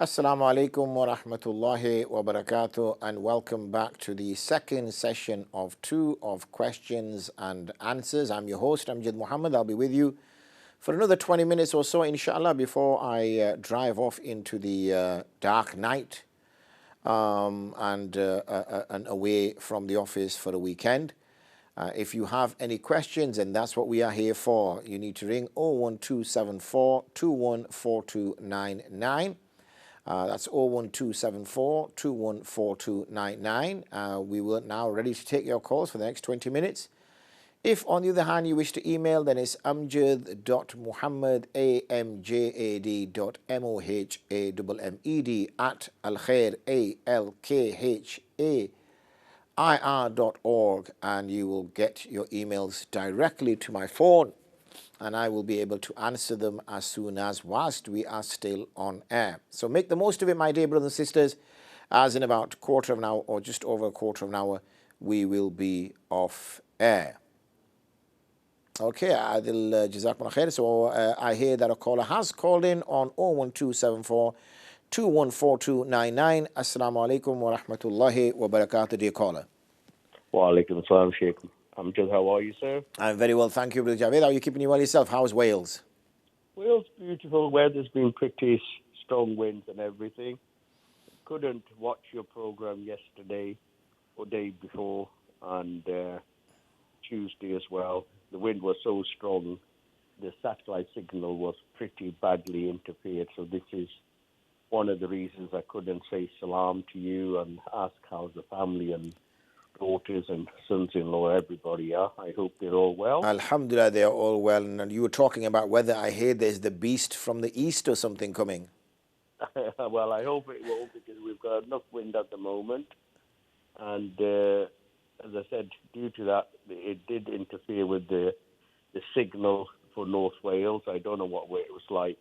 Assalamu alaikum wa rahmatullahi wa barakatuh, and welcome back to the second session of 2 of questions and answers. I'm your host, Amjad Muhammad. I'll be with you for another 20 minutes or so, inshallah, before I drive off into the dark night and away from the office for the weekend. If you have any questions, and that's what we are here for, you need to ring 01274 214299. That's 01274 214299. We will now ready to take your calls for the next 20 minutes. If, on the other hand, you wish to email, then it's amjad.muhammad, amjad.mohamamed @alkhair, alkhair.org, and you will get your emails directly to my phone, and I will be able to answer them as soon as whilst we are still on air. So make the most of it, my dear brothers and sisters, as in about a quarter of an hour or just over a quarter of an hour, we will be off air. Okay, Adil Jazakumullah Khair. So I hear that a caller has called in on 01274 214299. Assalamu alaikum wa rahmatullahi wa barakatuh, dear caller. Wa alaikum assalam, Sheikh. Amjad, how are you, sir? I'm very well, thank you, Brother Javed. How are you keeping you well yourself? How's Wales? Wales, beautiful. Weather's been pretty strong winds and everything. Couldn't watch your program yesterday or day before and Tuesday as well. The wind was so strong, the satellite signal was pretty badly interfered. So this is one of the reasons I couldn't say salam to you and ask how's the family and daughters and sons-in-law, everybody are. I hope they're all well. Alhamdulillah, they are all well. And you were talking about whether I hear there's the beast from the east or something coming. Well, I hope it will, because we've got enough wind at the moment. And as I said, due to that, it did interfere with the signal for North Wales. I don't know what way it was like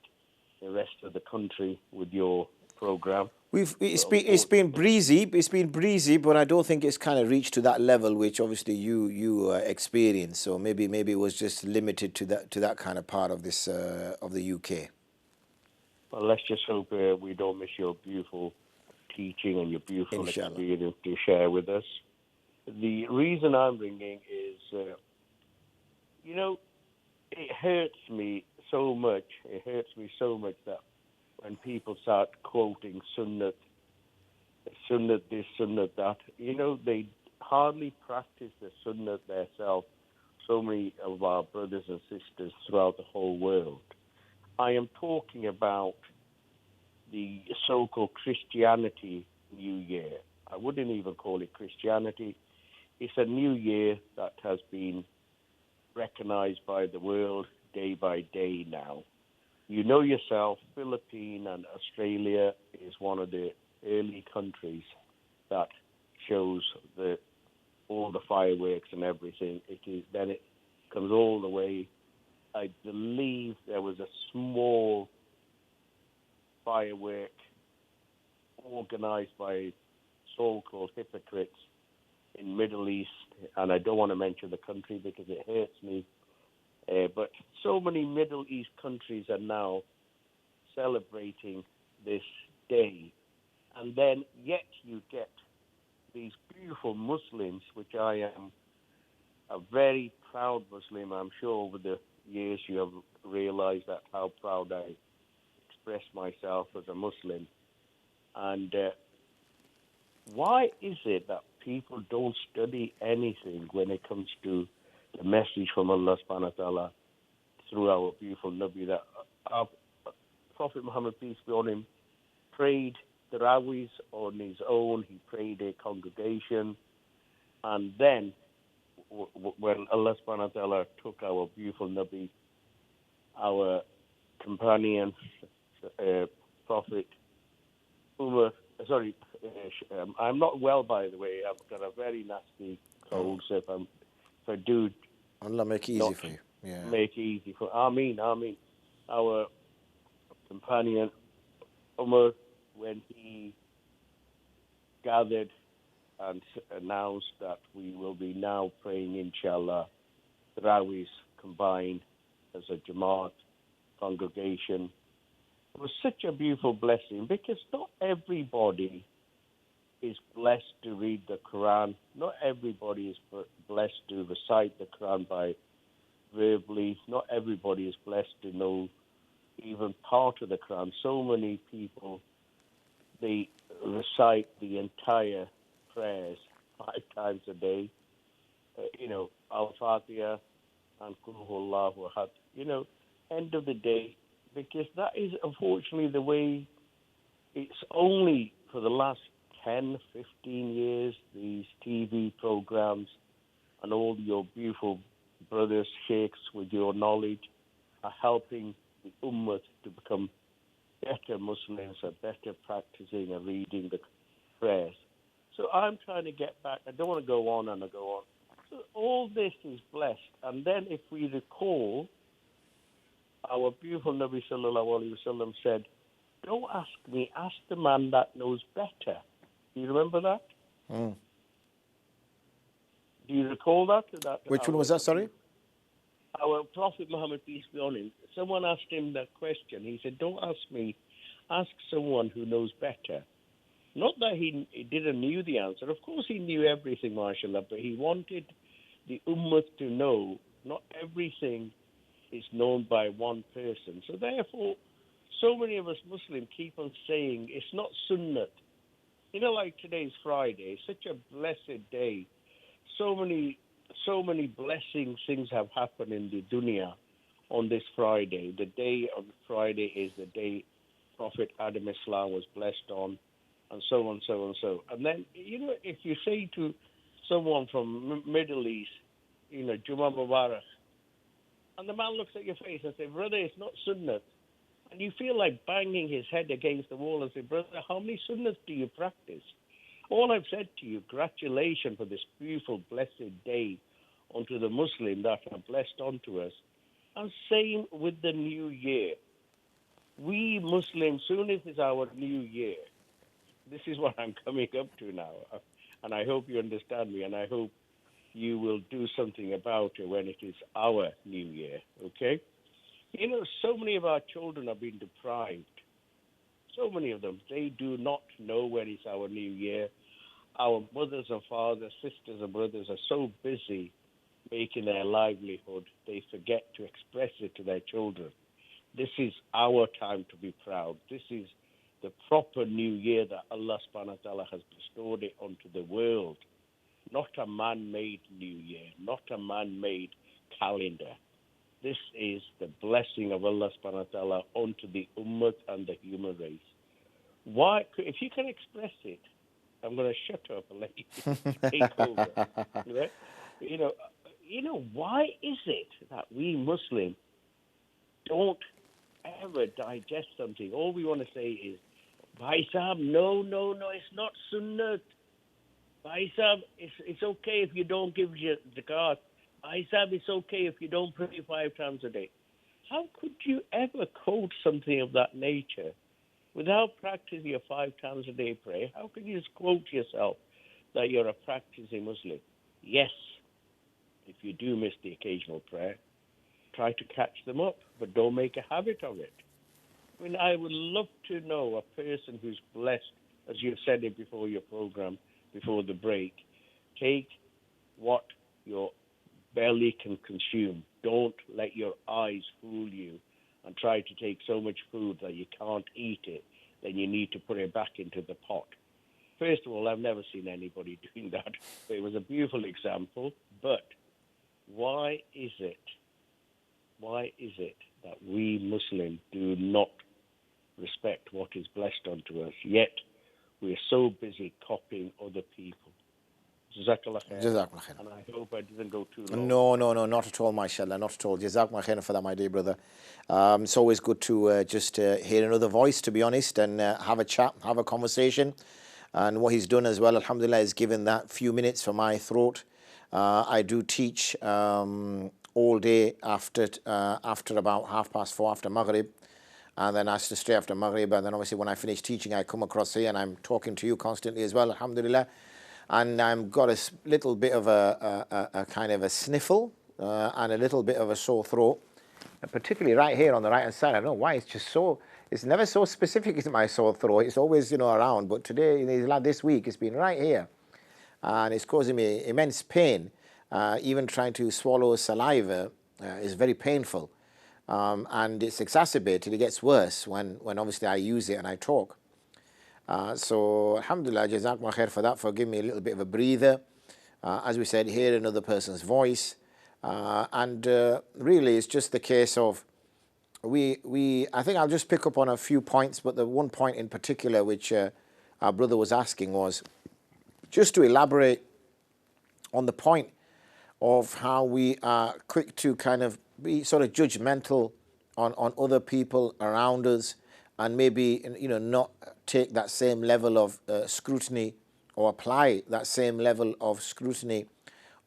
the rest of the country with your program. It's been breezy, but I don't think it's kind of reached to that level which obviously you experience. So maybe it was just limited to that kind of part of this of the UK. Well, let's just hope we don't miss your beautiful teaching and your beautiful Inshallah. experience to share with us. The reason I'm ringing is, it hurts me so much. It hurts me so much that when people start quoting Sunnah this, Sunnah that, they hardly practice the Sunnah themselves, so many of our brothers and sisters throughout the whole world. I am talking about the so-called Christianity New Year. I wouldn't even call it Christianity. It's a new year that has been recognized by the world day by day now. You know yourself, Philippines and Australia is one of the early countries that shows all the fireworks and everything. Then it comes all the way. I believe there was a small firework organized by so-called hypocrites in Middle East, and I don't want to mention the country because it hurts me. But so many Middle East countries are now celebrating this day. And then yet you get these beautiful Muslims, which I am a very proud Muslim. I'm sure over the years you have realized that how proud I express myself as a Muslim. And why is it that people don't study anything when it comes to the message from Allah subhanahu wa ta'ala through our beautiful Nabi, that our Prophet Muhammad, peace be on him, prayed Tarawih on his own, he prayed a congregation, and then when Allah subhanahu wa ta'ala took our beautiful Nabi, our companion, Prophet Umar, I'm not well, by the way. I've got a very nasty cold, so if I do, Allah make it easy for you. Yeah. Make it easy for Ameen. Our companion Umar, when he gathered and announced that we will be now praying, inshallah, Tarawih combined as a Jamaat congregation, It was such a beautiful blessing because not everybody is blessed to read the Quran. Not everybody is blessed to recite the Quran by verbally. Not everybody is blessed to know even part of the Quran. So many people, they recite the entire prayers 5 times a day. Al-Fatiha and Qul Huwallahu Ahad. End of the day, because that is unfortunately the way. It's only for the last 10, 15 years, these TV programs and all your beautiful brothers, sheikhs with your knowledge are helping the ummah to become better Muslims, are better practicing and reading the prayers. So I'm trying to get back. I don't want to go on and go on. So all this is blessed. And then if we recall, our beautiful Nabi Sallallahu Alaihi Wasallam said, don't ask me, ask the man that knows better. Do you remember that? Mm. Do you recall that? Which one was that, sorry? Our Prophet Muhammad, peace be on him, someone asked him that question. He said, don't ask me, ask someone who knows better. Not that he didn't know the answer. Of course he knew everything, mashallah, but he wanted the ummah to know not everything is known by one person. So therefore, so many of us Muslims keep on saying it's not sunnah. Like today's Friday, such a blessed day. So many blessings, things have happened in the dunya on this Friday. The day of Friday is the day Prophet Adam Islam was blessed on, and so on, so on, so. And then, if you say to someone from Middle East, Juma Mubarak, and the man looks at your face and says, brother, it's not sunnah. And you feel like banging his head against the wall and say, brother, how many sunnahs do you practice? All I've said to you, gratulations for this beautiful, blessed day unto the Muslim that are blessed unto us. And same with the new year. We Muslims, soon as it's our new year, this is what I'm coming up to now. And I hope you understand me, and I hope you will do something about it when it is our new year, okay? So many of our children have been deprived. So many of them, they do not know when it's our new year. Our mothers and fathers, sisters and brothers are so busy making their livelihood, they forget to express it to their children. This is our time to be proud. This is the proper new year that Allah subhanahu wa ta'ala has bestowed it onto the world. Not a man-made new year, not a man-made calendar. This is the blessing of Allah subhanahu wa ta'ala onto the ummah and the human race. Why? If you can express it, I'm going to shut up and let you take over. Why is it that we Muslims don't ever digest something? All we want to say is, Bhai Sahab, no, it's not sunnah. Bhai Sahab, it's okay if you don't give zakat. Bhai Sahab, it's okay if you don't pray 5 times a day. How could you ever quote something of that nature without practicing a 5 times a day prayer? How could you just quote yourself that you're a practicing Muslim? Yes, if you do miss the occasional prayer, try to catch them up, but don't make a habit of it. I would love to know a person who's blessed, as you've said it before your program, before the break. Take what your belly can consume. Don't let your eyes fool you and try to take so much food that you can't eat it, then you need to put it back into the pot. First of all, I've never seen anybody doing that. It was a beautiful example, but why is it that we Muslims do not respect what is blessed unto us, yet we're so busy copying other people? Jazakallah khair. Jazakallah khair. And I hope I didn't go too long. No, not at all, mashallah, not at all. Jazakallah khair for that, my dear brother. It's always good to just hear another voice, to be honest, and have a chat, have a conversation. And what he's done as well, alhamdulillah, is given that few minutes for my throat. I do teach all day after about 4:30 after Maghrib. And then I have to stay after Maghrib. And then obviously when I finish teaching, I come across here and I'm talking to you constantly as well, alhamdulillah. And I've got a little bit of a kind of a sniffle and a little bit of a sore throat, particularly right here on the right-hand side. I don't know why, it's just so, It's never so specific as my sore throat. It's always, around. But today, like this week, it's been right here. And it's causing me immense pain. Even trying to swallow saliva is very painful. And it's exacerbated. It gets worse when obviously I use it and I talk. So, alhamdulillah, jazakumullah khair for that, for giving me a little bit of a breather. As we said, hear another person's voice. And really, it's just the case of I think I'll just pick up on a few points, but the one point in particular which our brother was asking was just to elaborate on the point of how we are quick to kind of be sort of judgmental on other people around us, and maybe not take that same level of scrutiny, or apply that same level of scrutiny,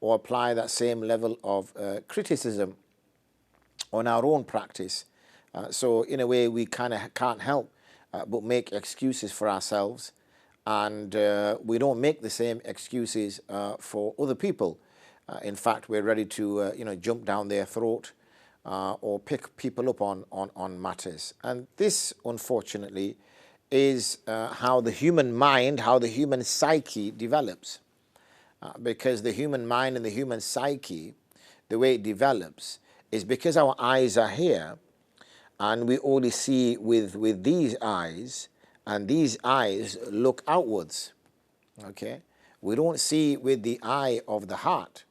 or apply that same level of criticism on our own practice. So in a way, we kind of can't help but make excuses for ourselves, and we don't make the same excuses for other people. In fact, we're ready to jump down their throat or pick people up on matters. And this, unfortunately, is how the human mind, how the human psyche develops. Because the human mind and the human psyche, the way it develops, is because our eyes are here, and we only see with these eyes, and these eyes look outwards. Okay? We don't see with the eye of the heart,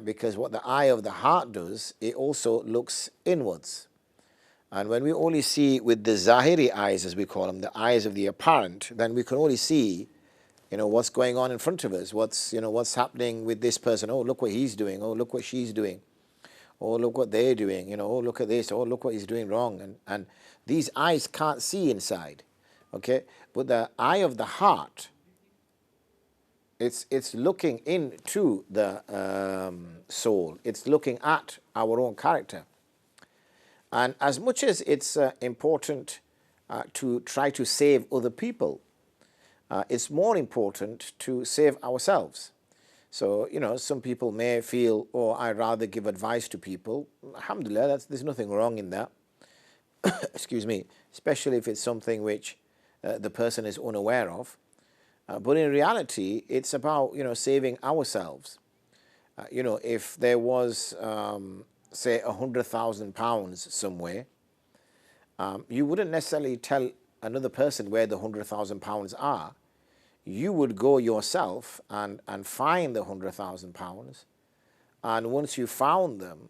because what the eye of the heart does, it also looks inwards. And when we only see with the zahiri eyes, as we call them, the eyes of the apparent, then we can only see what's going on in front of us, what's happening with this person. Oh, look what he's doing. Oh, look what she's doing. Oh, look what they're doing. Oh, look at this. Oh, look what he's doing wrong. And these eyes can't see inside. Okay? But the eye of the heart, it's looking into the soul. It's looking at our own character. And as much as it's important to try to save other people, it's more important to save ourselves. So, some people may feel, oh, I'd rather give advice to people. Alhamdulillah, there's nothing wrong in that. Excuse me, especially if it's something which the person is unaware of. But in reality, it's about, saving ourselves. If there was, say, £100,000 somewhere, you wouldn't necessarily tell another person where the £100,000 are. You would go yourself and find the £100,000. And once you found them,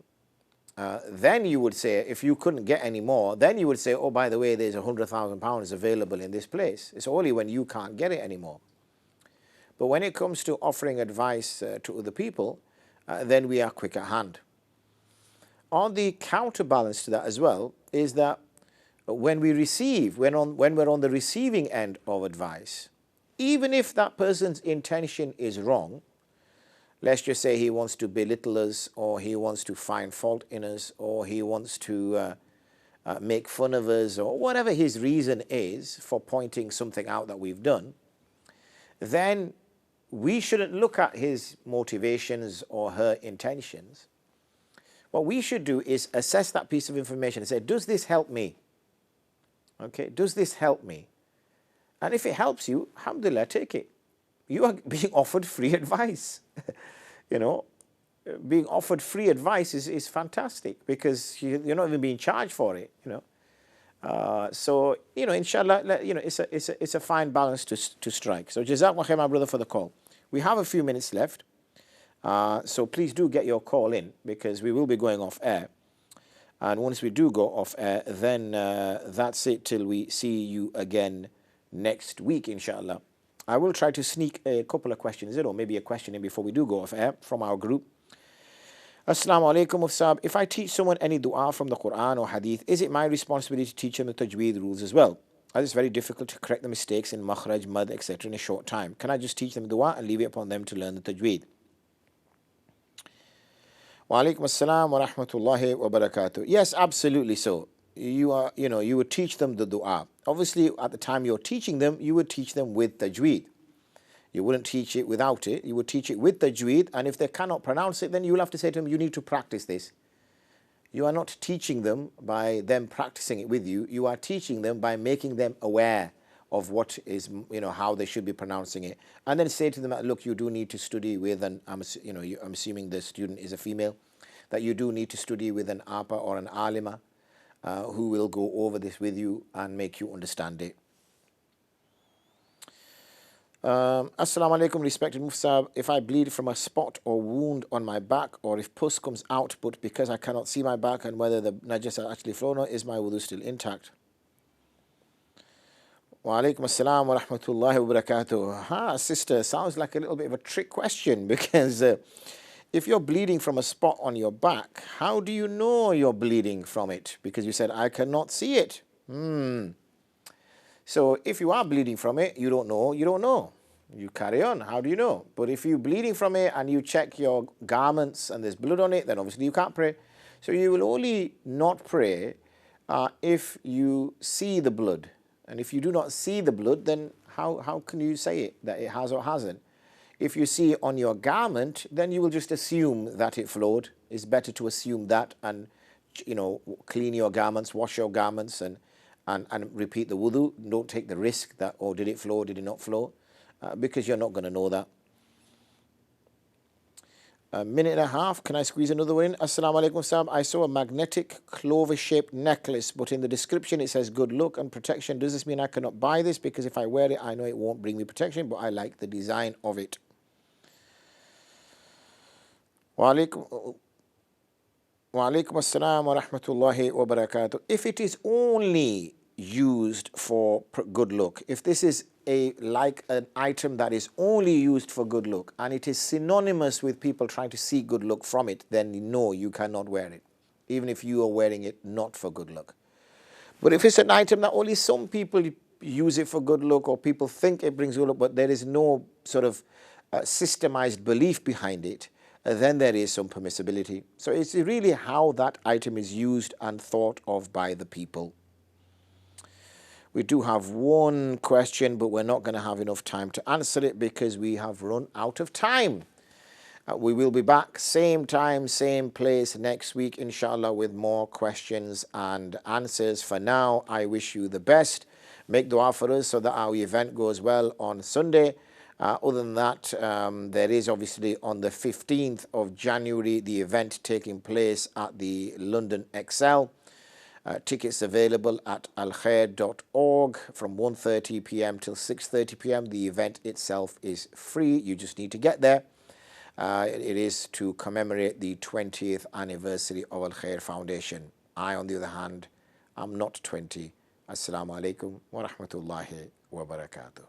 then you would say, if you couldn't get any more, then you would say, oh, by the way, there's £100,000 available in this place. It's only when you can't get it anymore. But when it comes to offering advice to other people, then we are quick at hand. On the counterbalance to that as well is that when we receive, when we're on the receiving end of advice, even if that person's intention is wrong, let's just say he wants to belittle us, or he wants to find fault in us, or he wants to make fun of us, or whatever his reason is for pointing something out that we've done, then we shouldn't look at his motivations or her intentions. What we should do is assess that piece of information and say, does this help me? Okay, does this help me? And if it helps you, alhamdulillah, take it. You are being offered free advice. Being offered free advice is fantastic, because you're not even being charged for it. So inshallah, it's a fine balance to strike. So jazakallah khair, my brother, for the call. We have a few minutes left, so please do get your call in, because we will be going off air. And once we do go off air, then that's it till we see you again next week, inshallah. I will try to sneak a couple of questions in, or maybe a question in before we do go off air from our group. Assalamu alaikum, Mufsab. If I teach someone any dua from the Quran or Hadith, is it my responsibility to teach them the tajweed rules as well? As it's very difficult to correct the mistakes in makhraj, mad, etc. in a short time. Can I just teach them dua and leave it upon them to learn the tajweed? Wa alaikum assalam wa rahmatullahi wa barakatuh. Yes, absolutely so. You would teach them the dua. Obviously, at the time you're teaching them, you would teach them with tajweed. You wouldn't teach it without it. You would teach it with tajweed, and if they cannot pronounce it, then you will have to say to them, you need to practice this. You are not teaching them by them practicing it with you. You are teaching them by making them aware of what is, how they should be pronouncing it. And then say to them, look, you do need to study with I'm assuming the student is a female, that you do need to study with an APA or an alima who will go over this with you and make you understand it. Assalamu alaikum, respected Mufsab. If I bleed from a spot or wound on my back, or if pus comes out, but because I cannot see my back and whether the najasa actually flown or is my wudu still intact? Wa alaikum assalam wa rahmatullahi wa barakatuh. Sister, sounds like a little bit of a trick question because if you're bleeding from a spot on your back, how do you know you're bleeding from it? Because you said, I cannot see it. So if you are bleeding from it, you don't know, you don't know. You carry on. How do you know? But if you're bleeding from it and you check your garments and there's blood on it, then obviously you can't pray. So you will only not pray if you see the blood. And if you do not see the blood, then how can you say it, that it has or hasn't? If you see it on your garment, then you will just assume that it flowed. It's better to assume that and, clean your garments, wash your garments and repeat the wudu. Don't take the risk that, did it flow, did it not flow? Because you're not going to know that. A minute and a half. Can I squeeze another one in? Assalamu alaikum, Sab. I saw a magnetic clover-shaped necklace, but in the description it says good luck and protection. Does this mean I cannot buy this? Because if I wear it, I know it won't bring me protection, but I like the design of it. Wa alaikum assalam wa rahmatullahi wa barakatuh. If it is only used for good luck, if this is like an item that is only used for good luck and it is synonymous with people trying to seek good luck from it, then no, you cannot wear it, even if you are wearing it not for good luck. But if it's an item that only some people use it for good luck or people think it brings good luck, but there is no sort of systemized belief behind it, then there is some permissibility. So it's really how that item is used and thought of by the people. We do have one question, but we're not going to have enough time to answer it because we have run out of time. We will be back same time, same place next week, inshallah, with more questions and answers. For now, I wish you the best. Make dua for us so that our event goes well on Sunday. Other than that, there is obviously on the 15th of January, the event taking place at the London Excel. Tickets available at alkhair.org from 1:30 p.m. till 6:30 p.m. The event itself is free. You just need to get there. It is to commemorate the 20th anniversary of Al Khair Foundation. I, on the other hand, am not 20. Assalamu alaikum wa rahmatullahi wa barakatuh.